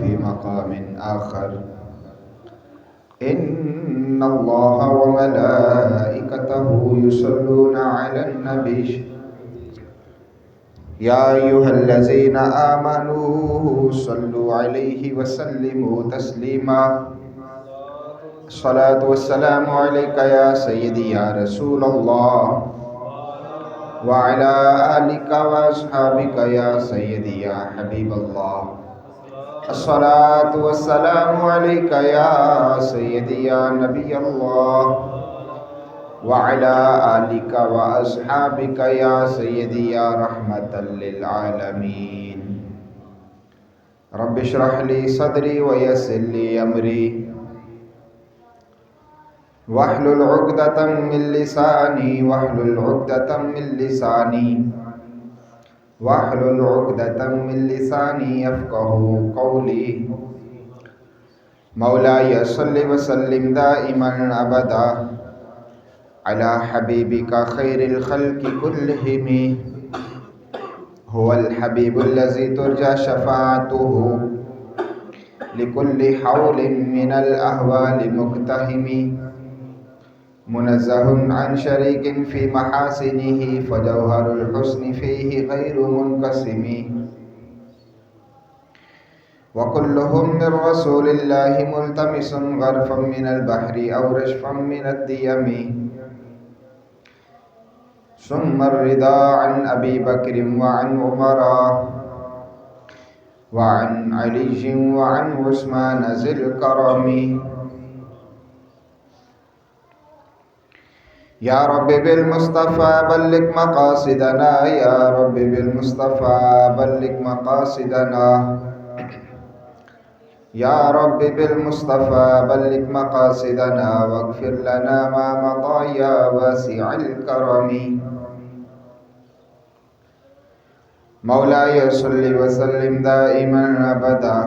في مقام آخر إن الله وملائكته يصلون على النبي يا أيها الذين آمنوا صلوا عليه وسلموا تسليما الصلاة والسلام عليك يا سيدي يا رسول الله وعلى آلك وأصحابك يا سيدي يا حبيب الله الصلاة والسلام عليك يا سيدي يا نبي الله وعلى آلك وأصحابك يا سيدي يا رحمة للعالمين رب اشرح لي صدري ويسر لي أمري واحلل عقدة من لساني واحلل عقدة من لساني واحلل عقدة من لساني يفقه قولي مولاي صل وسلم دائما أبدا على حبيبك خير الخلق كلهم هو الحبيب الذي ترجى شفاعته لكل حول من الأهوال مقتحم منزه عن شريك في محاسنه فجوهر الحسن فيه غير منقسم وكلهم من رسول الله ملتمس غرفا من البحر أو رشفا من الديم ثم الرضا عن أبي بكر وعن عمر وعن علي وعن عثمان ذي الكرم يا رب بالمصطفى بلغ مقاصدنا يا رب بالمصطفى بلغ مقاصدنا يا رب بالمصطفى بلغ مقاصدنا واغفر لنا ما مضى يا واسع الكرم مولاي صل وسلم دائما أبدا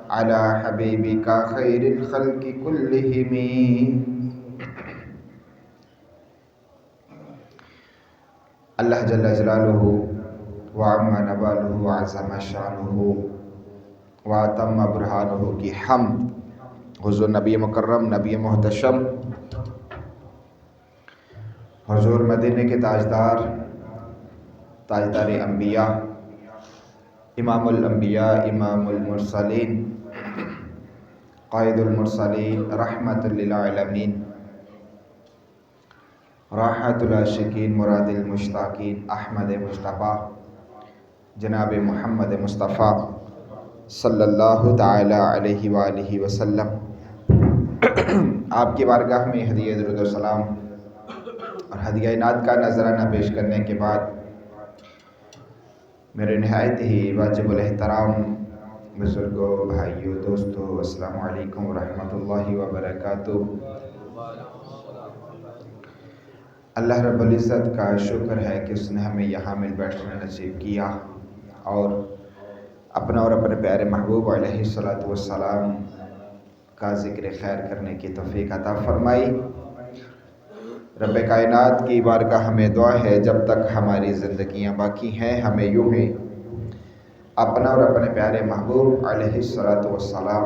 على حبيبك خير الخلق كلهم اللہ جل جلالہ وعم نبالہ وعظم شانہ واتم برہانہ کی حمد حضور نبی مکرم نبی محتشم حضور مدینے کے تاجدار تاجدار انبیاء امام الانبیاء امام المرسلین قائد المرسلین رحمت للعالمین راحت العاشقین مراد المشتاقین احمد مصطفیٰ جناب محمد مصطفیٰ صلی اللہ تعالی علیہ وآلہ وسلم آپ کی بارگاہ میں ہدیہ درود و سلام اور ہدیہ نعت کا نذرانہ پیش کرنے کے بعد میرے نہایت ہی واجب الاحترام بزرگوں بھائیوں دوستوں السلام علیکم ورحمۃ اللہ وبرکاتہ۔ اللہ رب العزت کا شکر ہے کہ اس نے ہمیں یہاں مل بیٹھنا نصیب کیا اور اپنا اور اپنے پیارے محبوب علیہ الصلوۃ والسلام کا ذکر خیر کرنے کی توفیق عطا فرمائی۔ رب کائنات کی بارگاہ ہمیں دعا ہے جب تک ہماری زندگیاں باقی ہیں ہمیں یوں ہی اپنا اور اپنے پیارے محبوب علیہ الصلوۃ والسلام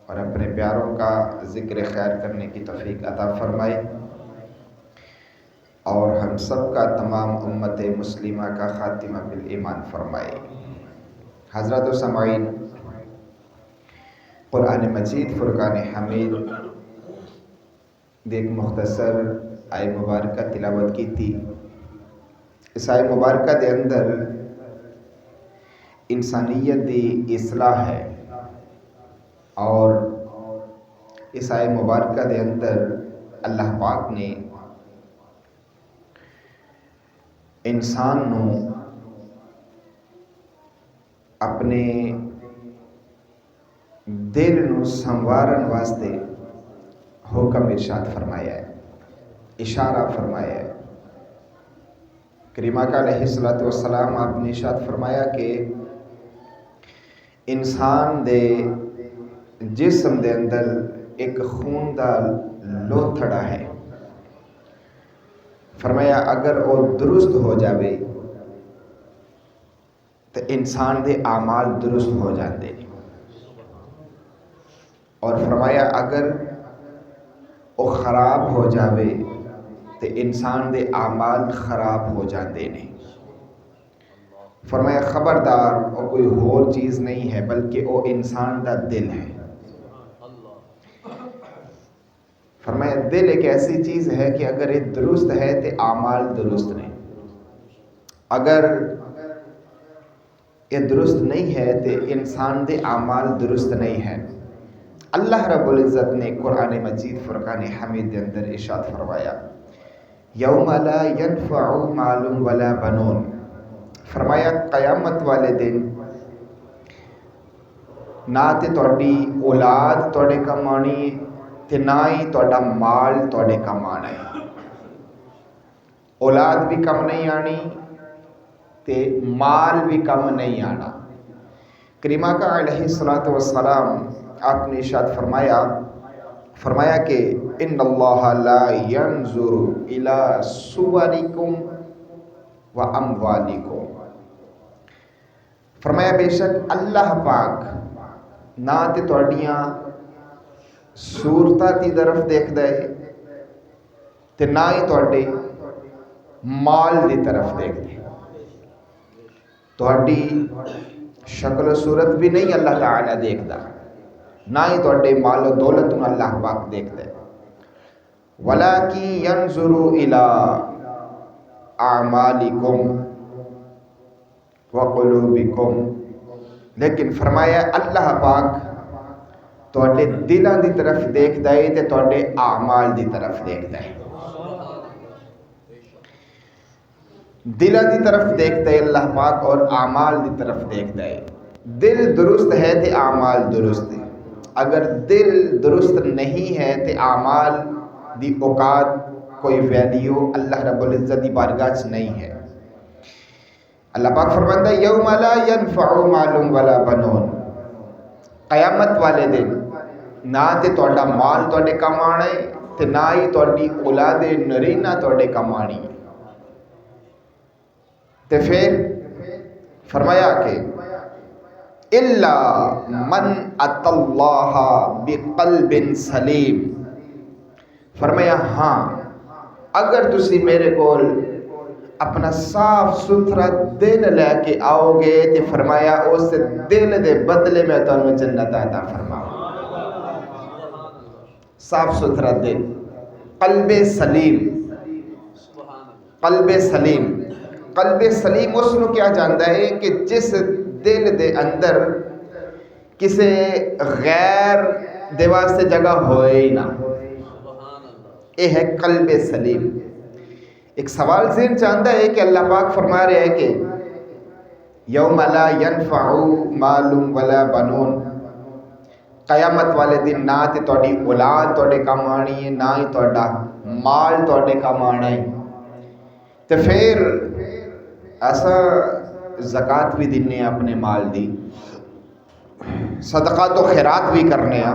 اور اپنے پیاروں کا ذکر خیر کرنے کی توفیق عطا فرمائے اور ہم سب کا تمام امت مسلمہ کا خاتمہ بالایمان فرمائے۔ حضرات و سامعین، قرآن مجید فرقان حمید ایک مختصر آیت مبارکہ تلاوت کی تھی۔ اس آیت مبارکہ دے اندر انسانیت دی اصلاح ہے اور اس آیت مبارکہ دے اندر اللہ پاک نے انسان نو اپنے دل نو سنوارن واسطے حکم ارشاد فرمایا ہے، اشارہ فرمایا ہے۔ کریم آقا علیہ الصلوۃ والسلام آپ نے ارشاد فرمایا کہ انسان دے جسم دے اندر ایک خون دا لوتھڑا ہے، فرمایا اگر وہ درست ہو جاوے تو انسان دے اعمال درست ہو جاتے ہیں۔ اور فرمایا اگر وہ خراب ہو جاوے تو انسان دے اعمال خراب ہو جاتے ہیں. فرمایا خبردار وہ کوئی اور چیز نہیں ہے بلکہ وہ انسان دا دل ہے. فرمایا دل ایک ایسی چیز ہے کہ اگر یہ درست ہے تو اعمال درست نہیں، اگر یہ درست نہیں ہے تو انسان دے اعمال درست نہیں ہے. اللہ رب العزت نے قرآن مجید فرقان حمید کے اندر ارشاد فرمایا یوم لا ينفع مال ولا بنون. فرمایا قیامت والے دن نہ تے تہاڈی اولاد تہاڈے کم آنی تے نہ ہی تہاڈا مال تہاڈے کم آنا ہے. اولاد بھی کم نہیں آنی تے مال بھی کم نہیں آنا. کریمہ کا علیہ الصلوۃ والسلام آپ نے ارشاد فرمایا کہ ان اللہ لا ينظر الى صورکم واموالکم. فرمایا بے شک اللہ پاک نہ تے تہاڈیاں صورتاں دی طرف دیکھدا ہے تے نہ ہی تہاڈے مال دی طرف دیکھدا ہے. تہاڈی شکل و صورت بھی نہیں اللہ تعالی دیکھدا، نہ ہی تہاڈے مال و دولت نوں اللہ پاک دیکھدا ہے. وَلَٰكِن يَنظُرُ إِلَىٰ أَعْمَالِكُمْ وَقُلُوبِكُمْ. لیکن فرمایا اللہ پاک تہاڈے دلاں دی طرف دیکھدا ہے تے تہاڈے اعمال دی طرف دیکھدا ہے. دلاں دی طرف دیکھتا ہے اللہ پاک اور اعمال دی طرف دیکھتا ہے. دل درست ہے تے اعمال درست ہے. اگر دل درست نہیں ہے تے اعمال دی اوقات کوئی ویلیو اللہ رب العزت دی بارگاہ چ نہیں ہے. اللہ پاک فرماتا ہے یوم لا ينفع مال ولا بنون. قیامت والے دن نہ تے تہاڈا مال تہاڈے کم آنا ہے تے نہ ہی تہاڈی اولاد نرینہ تہاڈے کم آنی ہے. تے پھر فرمایا کہ الا من اتى اللہ بقلب سلیم. فرمایا ہاں اگر تسی میرے کول اپنا صاف ستھرا دل لے کے آؤ گے تے فرمایا اس دل دے بدلے میں تانوں جنت عطا فرماؤں. صاف ستھرا دل، قلب سلیم. قلب سلیم، قلب سلیم اس نو کیا جاندا ہے کہ جس دل دے اندر کسے غیر دے واسطے جگہ ہوئے ہی نہ. یہ ہے قلب سلیم. ایک سوال ذہن چاہتا ہے کہ اللہ پاک فرما رہے ہیں کہ یوم لا ينفع مال ولا بنون. قیامت والے دن نہ تے تہاڈی اولاد تہاڈے کم آنی ہے نہ ہی تہاڈا مال تہاڈے کم آنا ہے. تے پھر ایسا زکوٰۃ بھی دینے اپنے مال دی، صدقات و خیرات بھی کرنے ہیں،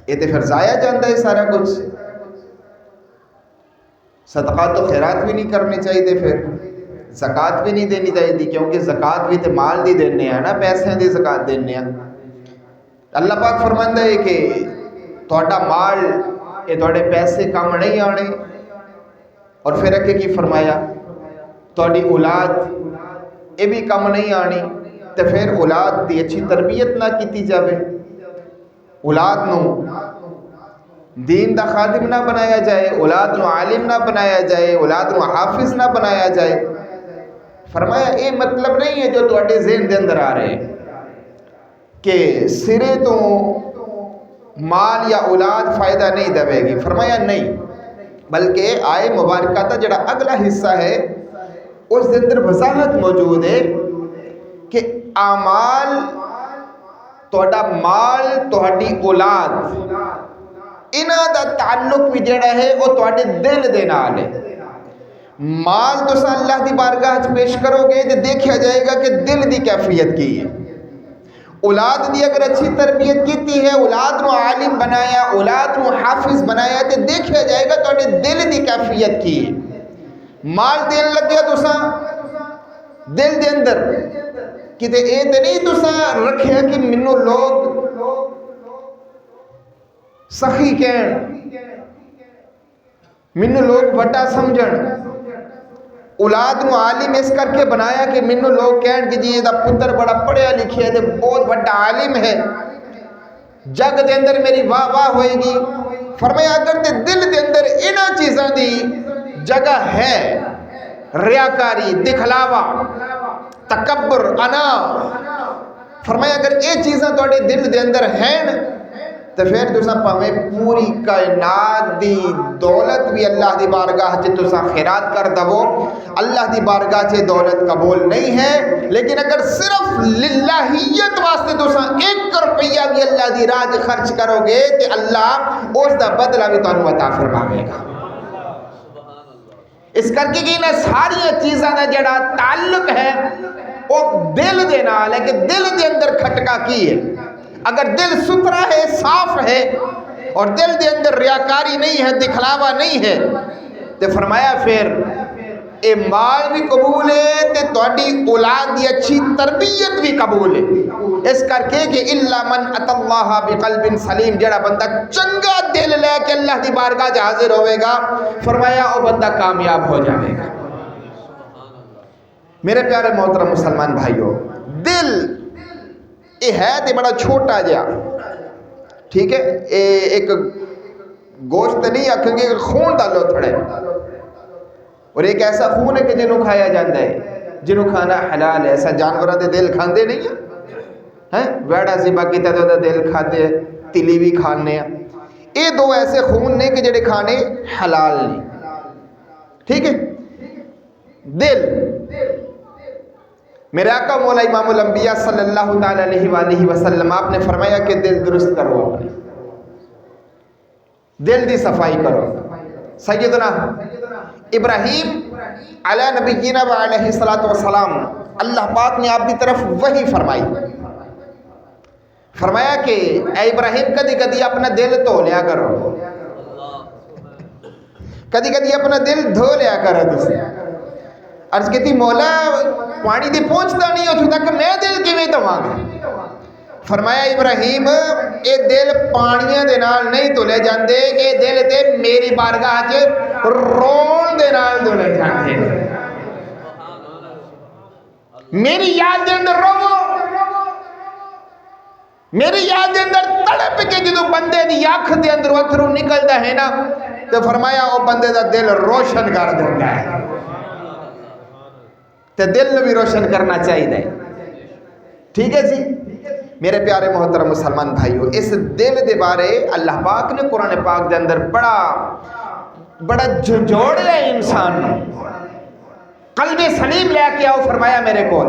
یہ تے پھر ضائع جاندہ ہے سارا کچھ. صدقات و خیرات بھی نہیں کرنے چاہیے، پھر زکوٰۃ بھی نہیں دینی چاہیے کیونکہ زکوٰۃ بھی تے مال دی دینے ہیں نا، پیسے دی زکوٰۃ دینے ہیں. اللہ پاک فرماندا ہے کہ تہاڈا مال یہ تہاڈے پیسے کم نہیں آنے. اور پھر اگے کی فرمایا تہاڈی اولاد یہ بھی کم نہیں آنی. تے پھر اولاد دی اچھی تربیت نہ کیتی جاوے، اولاد نو دین دا خادم نہ بنایا جائے، اولاد نو عالم نہ بنایا جائے، اولاد نو حافظ نہ بنایا جائے. فرمایا یہ مطلب نہیں ہے جو تہاڈے ذہن دے اندر آ رہے کہ سرے تو مال یا اولاد فائدہ نہیں دے گی. فرمایا نہیں، بلکہ آئے مبارکہ کا جڑا اگلا حصہ ہے اس کے اندر وضاحت موجود ہے کہ اعمال تہاڈا مال تہاڈی اولاد انہاں دا تعلق بھی جڑا ہے وہ تہاڈے دل دے نال ہے. مال تساں اللہ دی بارگاہ وچ پیش کرو گے تے دیکھا جائے گا کہ دل دی کیفیت کی ہے. اولاد دی اگر اچھی تربیت کیتی ہے، اولاد نو عالم بنایا، اولاد نو حافظ بنایا تے دیکھا جائے گا تہاڈے دل دی کیفیت کی ہے. مال دین لگیا تساں دل دے اندر کتے اے تے نہیں تساں رکھیا کہ منو لوگ سخی کہن، مینوں لوگ بڑا سمجھن، اولاد نو عالم اس کر کے بنایا کہ مینوں لوگ کہن کہ جی یہ دا پتر بڑا پڑھیا لکھیا ہے تے بہت بڑا عالم ہے، جگ دے اندر میری واہ واہ ہوئے گی۔ فرمایا اگر تے دل دے اندر انہاں چیزاں دی جگہ ہے، ریاکاری، دکھلاوا، تکبر، انا، فرمایا اگر یہ چیزاں تواڈے دل دے اندر ہیں تو پھر تساں پاویں پوری کائنات دی دولت بھی اللہ دی بارگاہ چ تساں خیرات کر دو، اللہ دی بارگاہ چ دولت قبول نہیں ہے، لیکن اگر صرف للہیت واسطے تساں 1 روپیہ بھی اللہ دی راہ چ خرچ کرو گے تے اللہ اس دا بدلہ بھی تانوں عطا فرماوے گا۔ اس کر کے کہ ساری چیزاں دا جڑا تعلق ہے وہ دل دے نال ہے کہ دل دے اندر کھٹکا کی ہے۔ اگر دل ستھرا ہے، صاف ہے اور دل دے اندر ریاکاری نہیں ہے، دکھلاوا نہیں ہے تو فرمایا پھر اے مال بھی قبول ہے تے تہاڈی اولاد دی اچھی تربیت بھی قبول ہے۔ اس کر کے کہ الا من اتى الله بقلب سلیم، جڑا بندہ چنگا دل لے کے اللہ دی بارگاہ حاضر ہوئے گا، فرمایا وہ بندہ کامیاب ہو جائے گا۔ میرے پیارے محترم مسلمان بھائیو، دل یہ ہے تے بڑا چھوٹا جہا، ٹھیک ہے، ایک گوشت نہیں آکھیں گے، خون دا لوتھڑا ہے، اور ایک ایسا خون ہے کہ جنہوں کھایا جاتا ہے، جنہوں کھانا حلال ہے۔ ایسا جانوراں دے دل کھاندے نہیں ہیں، ویڑا ذبح کیتا تے دل کھاندے، تلی بھی کھانے ہیں۔ یہ 2 ایسے خون نے کہ جڑے کھانے حلال نہیں، ٹھیک ہے۔ دل، میرے آقا مولا امام الانبیاء صلی اللہ تعالی علیہ وآلہ وسلم آپ نے فرمایا کہ دل درست کرو، دل دی صفائی کرو۔ سیدنا ابراہیم علیہ نبینا و علیہ السلام، اللہ پاک نے آپ کی طرف وحی فرمائی، فرمایا کہ اے ابراہیم کدی کدی اپنا دل دھو لیا کرو، کدی کدی اپنا دل دھو لیا کرو۔ تسی عرض کیتی مولا پانی دی پہنچتا نہیں اتھوں تک میں دل کیویں دھواں گا؟ فرمایا ابراہیم اے دل پانیاں دے نال نہیں دھلے جاندے، اے دل تے میری بارگاہ چ رون دے نال دھلے جاندے۔ میری یاد دے اندر رو، میری یاد دے اندر تڑپ کے جدوں بندے دی آنکھ دے اندر اتھرو نکلدا ہے نا تو فرمایا او بندے دا دل روشن کر دیندا ہے۔ تے دل بھی روشن کرنا چاہیے، ٹھیک ہے جی۔ میرے پیارے محترم مسلمان بھائیو، اس دل دے بارے اللہ پاک نے قرآن پاک دے اندر بڑا جھنجھوڑیا ہے انسان، قلب سلیم لے کے آؤ، فرمایا میرے کول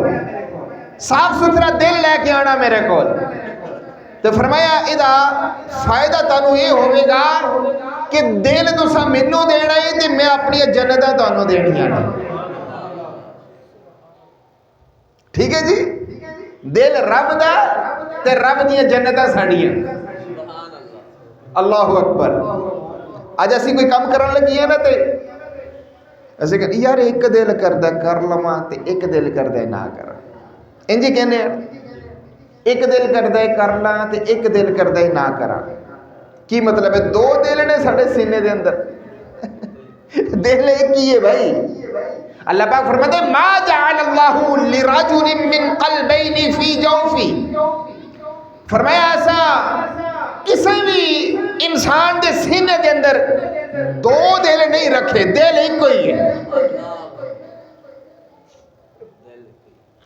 صاف ستھرا دل لے کے آنا میرے کول، تو فرمایا ادا فائدہ تانوں یہ ہوئے گا کہ دل تساں مینوں دینا ہے تے میں اپنی جنتاں تانوں دینیاں نے، ٹھیک ہے جی۔ دل رب دا تے رب دیاں جنتاں ساڈیاں، اللہ اکبر۔ اج اسی کوئی کام کرن لگی ہے نا تے اسی کہ یار ایک دل کردا کر لواں تے ایک دل کردا نہ کراں، انج کہنے ایک دل کردا کر لاں تے ایک دل کردا نہ کراں۔ کی مطلب ہے؟ 2 دل نے ساڈے سینے دے اندر، دل ایک ہی ہے بھائی۔ اللہ پاک فرماتے ہیں ما جعل اللہ لرجل من قلبین فی جوفی، فرمایا ایسا کسی بھی انسان دے سینے دے اندر 2 دل نہیں رکھے، دل ایک ہی ہے۔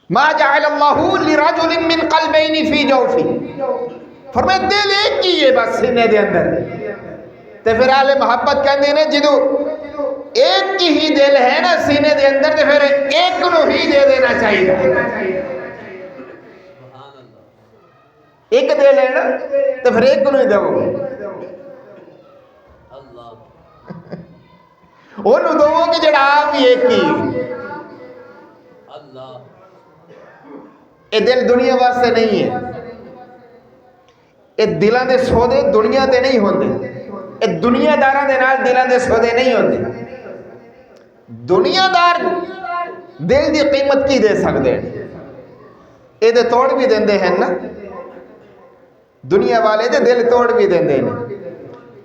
ما جعل اللہ لرجل من قلبین فی جوفی، فرمایا دل ایک ہی ہے بس سینے دے اندر۔ تے پھر اہل محبت کہندے نے جدوں ایک ہی دل ہے نا سینے دے اندر تے پھر ایک نو ہی دے دینا چاہیے۔ ایک دل ہے نا تو پھر ایک نو ہی دو، انہوں دو کہ جڑا آپ بھی ایک ہی۔ یہ دل دنیا واسطے نہیں ہے، یہ دلان دے سودے دنیا تے نہیں ہوندے، یہ دنیا داراں دے نال دلان دے سودے نہیں ہوندے۔ دنیا دار دل دی قیمت کی دے سکتے ہیں؟ یہ دے توڑ بھی دیندے ہیں نا، دنیا والے دے دل توڑ بھی دیندے ہیں،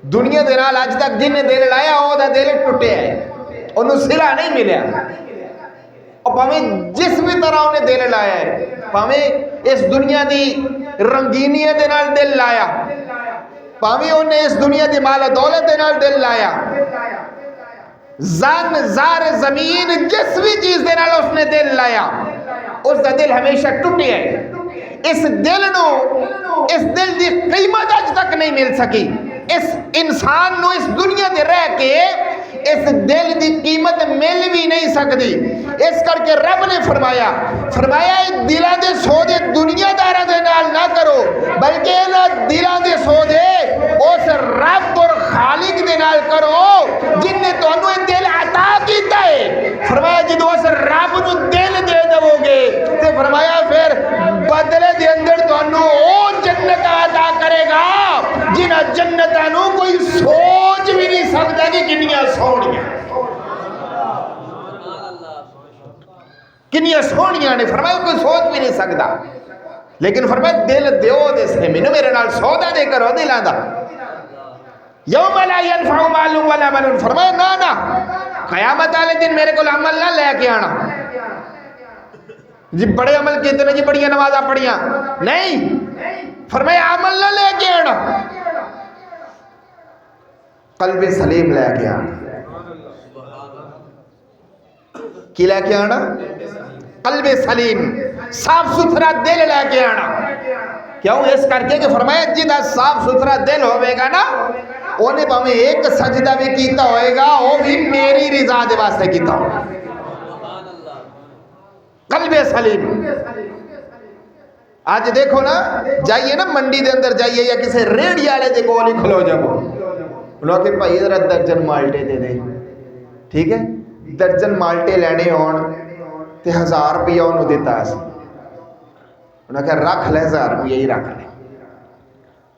دنیا دے نال اج تک جن نے دل لایا او دا دل ٹوٹیا ہے، انہوں صلہ نہیں ملیا، اور پاویں جس بھی طرح انہیں دل لایا ہے، پاویں اس دنیا دی رنگینیت دے نال دل لایا، پاویں انہیں اس دنیا دی مال و دولت دے نال دل لایا، زن زار زمین جس بھی چیز دے نال اس نے دل لایا، اس دا دل ہمیشہ ٹوٹیا ہے۔ اس دل دی قیمت اج تک نہیں مل سکی، اس انسان نو اس دنیا دے رہ کے اس دل دی قیمت مل بھی نہیں سکتی۔ اس کر کے رب نے فرمایا دلاں دے سودے دنیا داراں دے نال نہ کرو، بلکہ انہاں دلاں دے سودے اس رب اور خالق دے نال کرو جن نے تانوں یہ دل عطا کیتا ہے۔ فرمایا جدو اس رب نو دل دے دو گے تے فرمایا پھر بدلے دے اندر تانوں او جنت عطا کرے گا جنہاں جنتاں نو کوئی سوچ بھی نہیں سکتا کہ کنیاں سونیاں کنیاں سونیاں نے، فرمایا کوئی سوچ بھی نہیں سکتا، لیکن فرمایا دل دیو دے سے مینوں میرے نال سودا دے کرو دلاں دا، یوم لا ینفع مال ولا بنون، فرمایا نا قیامت والے دن میرے کو عمل نہ لے کے آنا جی بڑے عمل کیتے ہیں جی بڑیاں نمازاں پڑھیاں، نہیں، فرمایا عمل نہ لے کے آنا، قلب سلیم لے کے آنا۔ کی لے کے آنا؟ قلب سلیم، صاف ستھرا دل لے کے آنا۔ کیوں؟ اس کر کے کہ فرمایا جدہ صاف ستھرا دل ہوئے گا نا انہیں پاویں ایک سجدہ بھی کیتا ہوئے گا وہ بھی میری رضا دے واسطے کیتا ہوگا۔ قلب سلیم۔ آج دیکھو نا، جائیے نا منڈی دے اندر جائیے یا کسی ریڑھی والے دے کول ہی کھلو جاؤ، انہوں کہ بھائی ذرا درجن مالٹے دے دے، ٹھیک ہے، درجن مالٹے لینے ہون تے 1000 روپیہ انہوں دیتا ہے، انہوں کہ رکھ لے 1000 روپیہ ہی رکھ لے،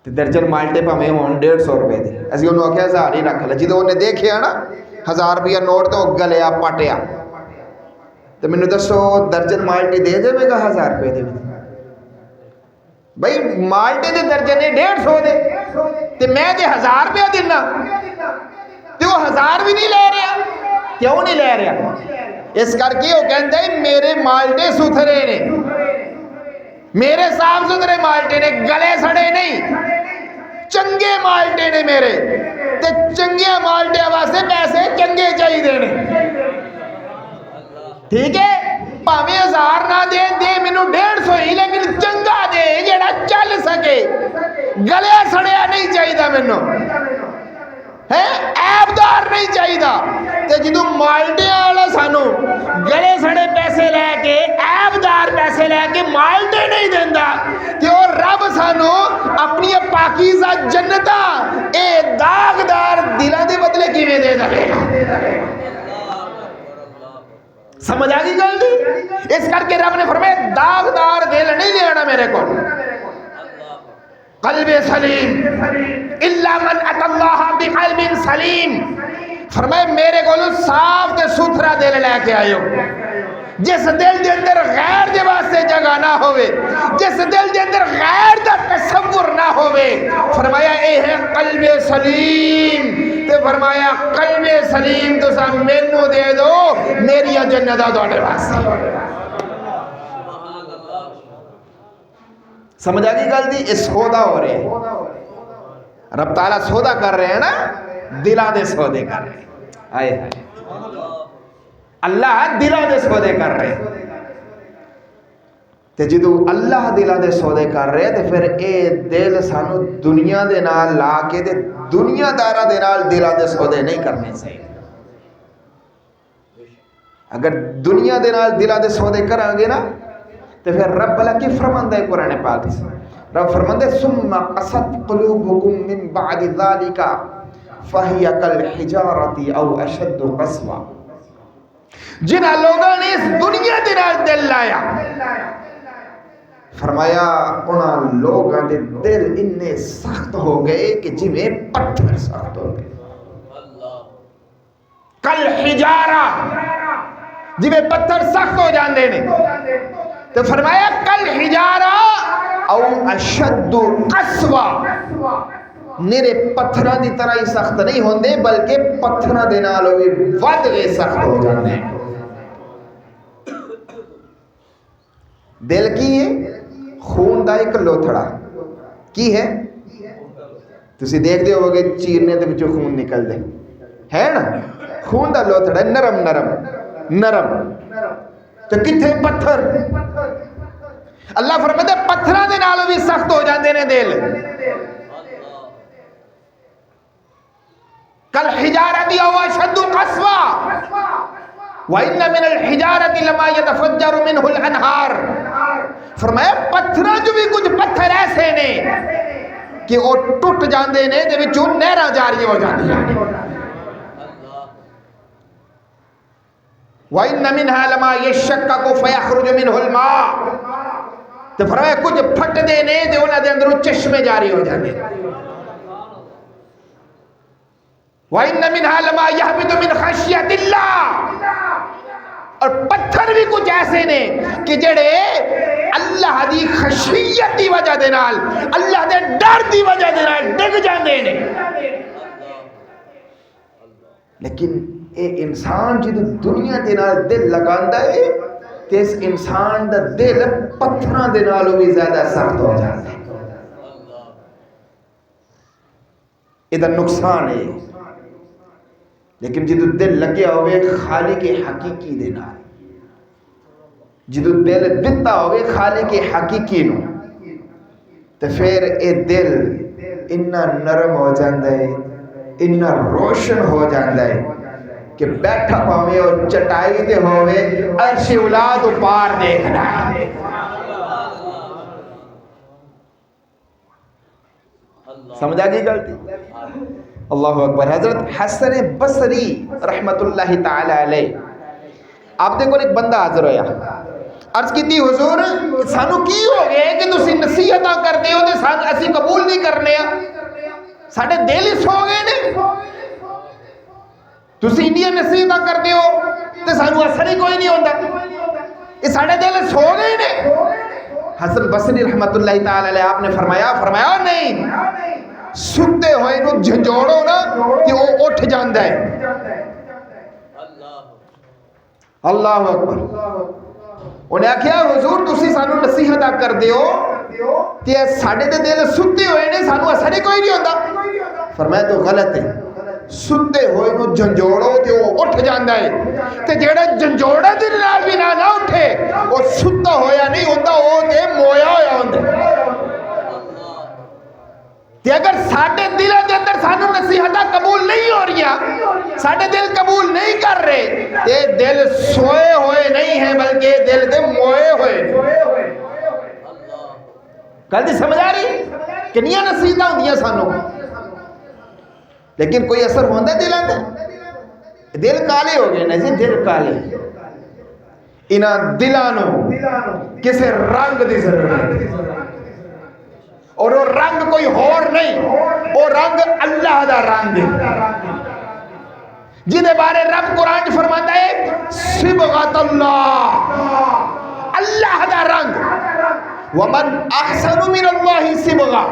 تے درجن مالٹے پا میں ہون 150 روپے دے، اسی انہوں کہ 1000 ہی رکھ لے، جدو انہیں دیکھے آنا 1000 روپیہ نوٹ تو گلیا پاٹیا، تو میں نے دسو درجن مالٹے دے دے میں کہا 1000 روپے دے بھائی مالٹے دے درجنے 150 دے تے میں دے 1000 روپیہ دینا تے وہ 1000 بھی نہیں لے رہا، کیوں نہیں لے رہا؟ اس کر کے وہ کہتے ہیں میرے مالٹے ستھرے نے، میرے صاف ستھرے مالٹے نے، گلے سڑے نہیں، چنگے مالٹے نے میرے، تے چنگے مالٹے واسطے پیسے چنگے چاہیے دینے، ٹھیک ہے، پاویں 1000 نہ دے دے مینوں 150 ہی، لیکن چنگا دے جڑا چل سکے، گلے سڑیا نہیں چاہیے مینوں، عیبدار نہیں چاہیے، تے جدوں مالٹے والا سانو گلے سڑے پیسے لے کے عیبدار پیسے لے کے مالٹے نہیں دیندا تے او رب سانو اپنی پاکیزہ جنتاں اے داغدار دلاں دے بدلے کیویں دے دے گا؟ سمجھ آگئی گل دی؟ اس کر کے رب نے فرمایا داغدار دل نہیں لینا میرے کو، قلب سلیم، الا من اتى اللہ بقلب سلیم، فرمائے میرے کو صاف تے ستھرا دل لے کے آئے ہو، جس دل دے اندر غیر دے واسطے جگہ نہ ہوئے، جس دل دے اندر غیر دا تصور نہ ہوئے، فرمایا اے ہے قلب سلیم، تے فرمایا قلب سلیم تو سا مینو دے دو میری جنتہ دوڑے واسطے۔ سمجھ آگئی گل دی؟ اس سودا ہو رہے ہیں، رب تعالیٰ سودا کر رہے ہیں نا، دلاں دے سودے کر رہے ہیں، آئے آئے اللہ دلاں دے سودے کر رہے ہیں، تے جدو اللہ دلاں دے سودے کر رہے ہیں تے پھر اے دل سانو دنیا دے نال لا کے تے دنیا دارہ دے نال دلاں دے سودے نہیں کرنے سے، اگر دنیا دے نال دلاں دے سودے کریں گے نا تو پھر رب اللہ کی فرماندہ ہے قرآن پاک سے، رب فرماندہ ہے ثم قست قلوبکم من بعد ذالک فہی کالحجارۃ او اشد قسوہ، جنہاں لوگوں نے اس دنیا دے نال دل لایا، فرمایا انہاں لوگوں دے دل اننے سخت ہو گئے کہ جی پتھر سخت ہو گئے، کالحجارہ جی پتھر سخت ہو جاندے نے، تو فرمایا کل حجارہ او اشد قسوہ، نیرے پتھراں دی طرح ہی سخت نہیں ہوندے بلکہ پتھراں دے نالوں بھی ود گئے سخت ہو جاندے ہیں۔ دل کی ہے خون دا ایک لوتھڑا کی ہے، تسی دیکھ دے ہوگے چیرنے دے وچوں خون نکل دے ہے نا، خون دا لوتھڑا نرم نرم نرم، تو کتھے پتھر، اللہ فرماتا ہے پتھراں دے نالوں بھی سخت ہو جاندے نے دل، کل حجارت او اشد قسوہ وَإِنَّ مِنَ الْحِجَارَةِ لَمَا يَتَفَجَّرُ مِنْهُ الْأَنْهَارُ، فرمایا پتھراں جو بھی کچھ پتھر ایسے نے کہ وہ ٹوٹ جاندے نے دے وچوں نہراں جاری ہو جاندی ہیں۔ وَإِنَّ مِنْهَا لَمَا يَشَّقَّقُ فَيَخْرُجُ مِنْهُ الْمَاءُ، تو فرمایا کچھ پھٹ دے نے دے انہاں دے اندروں چشمے جاری ہو جاندے۔ وَإِنَّ مِنْهَا لَمَا يَهْبِطُ مِنْ خَشْيَةِ اللَّهِ، اور پتھر بھی کچھ ایسے نے کہ جڑے اللہ دی خشیت دی وجہ دے نال، اللہ دے ڈر دی وجہ دے نال ڈگ جاندے نے، لیکن اے انسان جدو دنیا دے نال دل لگاندا ہے تے اس انسان دا دل پتھراں دے نالوں بھی زیادہ سخت ہو جاتا ہے۔ ادھر نقصان ہے، لیکن جدو دل لگیا ہوئے خالق حقیقی دے نال، جدو دل دتا ہوئے خالق حقیقی نو، تو پھر اے دل اتنا نرم ہو جاندہ ہے، اتنا روشن ہو جاندہ ہے کہ بیٹھا پاوے اور چٹائی دے ہوئے عرش اولاد پار دیکھنا ہے۔ سمجھا گئی غلطی؟ اللہ اکبر۔ حضرت حسن بصری رحمت اللہ تعالی علیہ آپ دیکھو ایک بندہ حاضر ہویا، عرض کی تھی حضور سانو کی ہو گئے کہ تسی نصیحتاں کرتے ہو تے سان اسی قبول نہیں کرنے ہیں، ساڑھے دل ہی سو گئے نے، تسی انڈیا نصیحتاں کرتے ہو تے سانو اثر ہی کوئی نہیں ہوندہ، یہ ساڑھے دل سو گئے نے۔ حسن بصری رحمت اللہ تعالی علیہ آپ نے فرمایا نہیں، ستے ہوئے نو جھنجوڑو نا کہ وہ اٹھ جاندہ ہے۔ اللہ اکبر۔ انہیں کیا حضور تسی سانو نصیحتہ کر دیو کہ ساڑھے دے دل ستے ہوئے نے سانو اثر ہی کوئی نہیں ہوندہ، فرمایا تو غلط ہے، ستے ہوئے نو جھنجوڑو کہ وہ اٹھ جاندہ ہے، تے جیڑا جھنجوڑا دل نال بھی نہ اٹھے وہ ستا ہویا نہیں ہوندہ، وہ تے مویا ہویا ہوندہ۔ کہ اگر ساڑھے دلوں کے اندر سانو نصیحتہ قبول نہیں ہو رہی، ساڑھے دل قبول نہیں کر رہے، تے دل سوئے ہوئے نہیں ہیں بلکہ دل دے موئے ہوئے۔ غلطی سمجھ آ رہی کہ نہیں نصیحتہ ہوندیاں سانو، لیکن کوئی اثر ہوندہ دل آندہ؟ دل کالے ہو گئے نا جی، دل کالے، انہاں دلانو کسے رنگ دی ضرورت، اور وہ رنگ کوئی اور نہیں، وہ رنگ اللہ دا رنگ ہے، جنہیں بارے رب قرآن فرماتا ہے صبغت اللہ، اللہ دا رنگ، ومن احسن من اللہ صبغہ،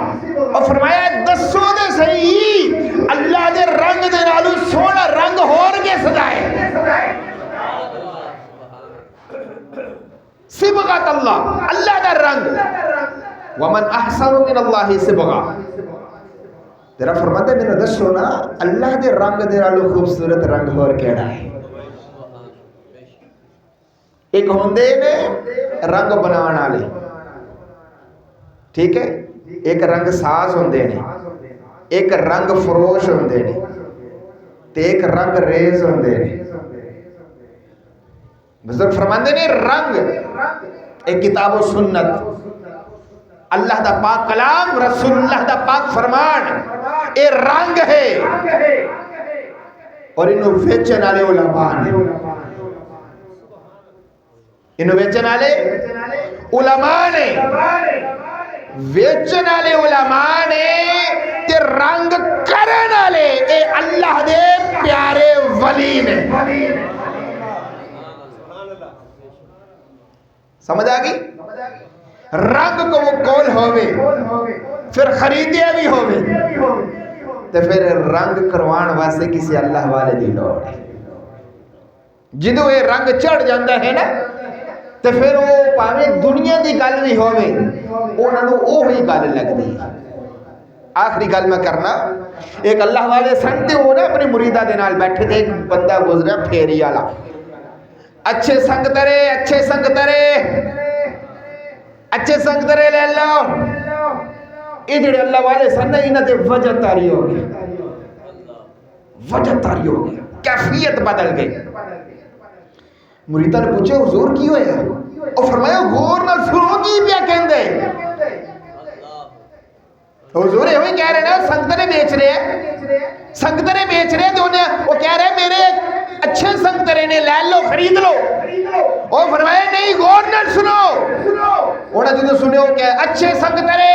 اور فرمایا دسو دے صحیح اللہ دے رنگ دے نالو سونا رنگ ہور کے سدائے، صبغت اللہ، اللہ دا رنگ، ومن احسن من اللہ صبغہ، تیرا فرماتا ہے میرا دسو نا اللہ دے رنگ دے نالو خوبصورت رنگ ہور کیڑا ہے۔ ایک ہوندے نے رنگ بناون والے، ٹھیک ہے، ایک رنگ ساز ہوندے نے، ایک رنگ فروش ہوندے نے، تے ایک رنگ ریز ہوندے نے۔ بزرگ فرماندے نے رنگ ایک کتاب و سنت، اللہ دا پاک کلام، رسول اللہ دا پاک فرمان، اے رنگ ہے، اور انہوں ویچن والے علماء نے، انہوں ویچن والے علماء نے، ویچن والے علماء نے تے رنگ کرن والے اے اللہ دے پیارے ولی نے۔ سمجھ آ گئی؟ رنگ کو وہ کول ہوئے پھر خریدے بھی ہوئے تو پھر رنگ کروان واسطے کسی اللہ والے دی لوڑ ہے جدو یہ رنگ چڑھ جاندہ ہے نا تو پھر وہ پاوے دنیا دی گل بھی ہوئے انہوں نے وہی گل لگ دی آخری گل میں کرنا ایک اللہ والے سنتے ہو نا اپنے مریدہ دے نال بیٹھے تھے ایک بندہ گزرا پھیری والا اچھے سنگترے لے لو یہ جڑے اللہ والے سن انہاں تے وجہ تاری ہو گیا کیفیت بدل گئی مریدہ نے پوچھے حضور کی ہوئے اور فرمایا غور نال سنو کی پیا کہندے حضور یہ ہوئی کہہ رہے نا سنگترے بیچ رہے تو انہیں وہ کہہ رہے میرے اچھے سنگترے نے لے لو خرید لو اور فرمایا نہیں غور نال سنو انہیں جدو سنے ہو کہ اچھے سنگترے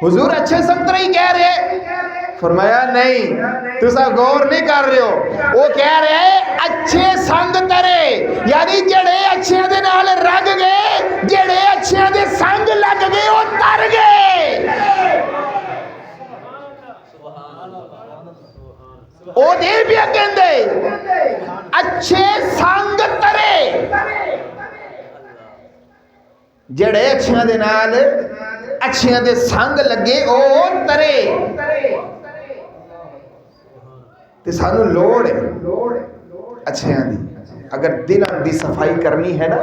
حضور اچھے سنگترے ہی کہہ رہے فرمایا نہیں تسا غور نہیں کر رہے ہو وہ کہہ رہے ہیں اچھے سنگترے یعنی جڑے اچھے دے نال رنگ گئے جڑے اچھے دے سنگ لگ گئے وہ تر گئے وہ دے بھی کہندے اچھے سنگترے جڑے اچھے دے نال اچھے دے سنگ لگے او ترے تے سانو لوڑ ہے اچھے دی اگر دلوں دی صفائی کرنی ہے نا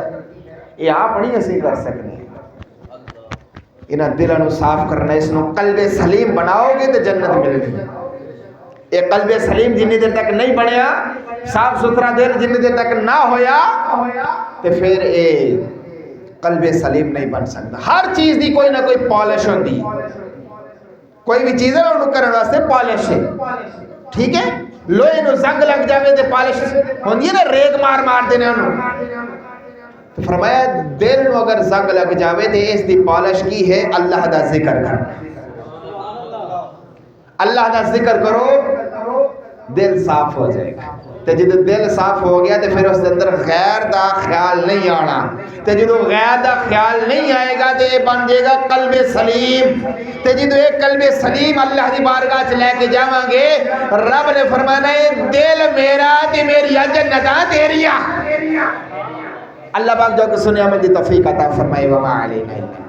یہ آپ نہیں اسی کر سکنے انہاں دلوں صاف کرنا اس نو قلب سلیم بناؤ گے تو جنت ملے گی یہ قلب سلیم جنی دیر تک نہیں بنیا صاف ستھرا دل جنی دیر تک نہ ہویا تو پھر اے قلب سلیم نہیں بن سکتا ہر چیز دی کوئی نہ کوئی پالش ہوندی کوئی بھی چیز ہے انہوں کرنے واسطے پالش ہے ٹھیک ہے لوہے نو زنگ لگ جاوے تے پالش ہوندی ہے نا ریگ مار دینے انہوں تو فرمایا دل نو اگر زنگ لگ جاوے تے اس دی پالش کی ہے اللہ دا ذکر کرنا اللہ دا ذکر کرو دل صاف ہو جائے گا تے جدو دل صاف ہو گیا تے پھر اس اندر غیر دا خیال نہیں آنا تے جدو غیر دا خیال نہیں آئے گا تے بن جائے گا قلب سلیم تے جدو ایک قلب سلیم اللہ دی بارگاہ چ لے کے جاواں گے رب نے فرمانا ہے دل میرا تے میری جنتاں تیریاں اللہ پاک جو کہ سنے عمل دی توفیق عطا فرمائے وما علینا